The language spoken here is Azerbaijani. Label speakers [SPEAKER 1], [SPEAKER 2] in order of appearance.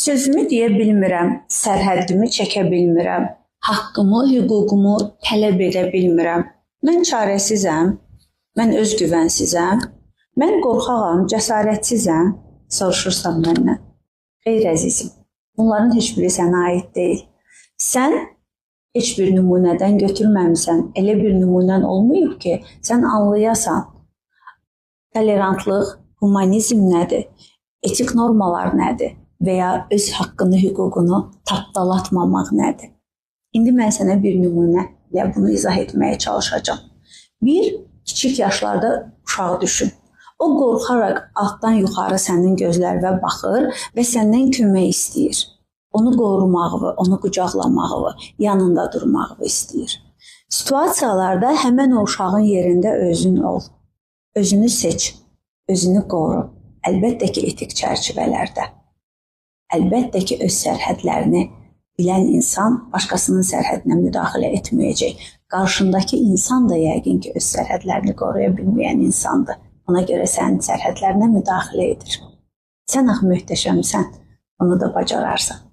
[SPEAKER 1] Sözümü deyə bilmirəm, sərhəddimi çəkə bilmirəm, haqqımı, hüququmu tələb edə bilmirəm. Mən çarəsizəm, mən özgüvənsizəm, mən qorxağam, cəsarətsizəm, soruşursan məndən. Xeyr əzizim, bunların heç biri sənə aid deyil. Sən heç bir nümunədən götürməmisən, elə bir nümunən olmayıb ki, sən anlayasan, tolerantlıq, humanizm nədir, etik normalar nədir və ya öz haqqını, hüququnu tapdalatmamaq nədir. İndi mən sənə bir nümunə ilə bunu izah etməyə çalışacağam. Bir, kiçik yaşlarda uşağı düşün. O qorxaraq altdan yuxarı sənin gözlərinə baxır və səndən kömək istəyir. Onu qorumağı, onu qucaqlamağı, yanında durmağı istəyir. Situasiyalarda həmən o uşağın yerində özün ol. Özünü seç, özünü qoru. Əlbəttə ki, etik çərçivələrdə. Əlbəttə ki, öz sərhədlərini bilən insan başqasının sərhədinə müdaxilə etməyəcək. Qarşındakı insan da yəqin ki, öz sərhədlərini qoruya bilməyən insandır. Ona görə sənin sərhədlərinə müdaxilə edir. Sən axı möhtəşəmsən, onu da bacararsan.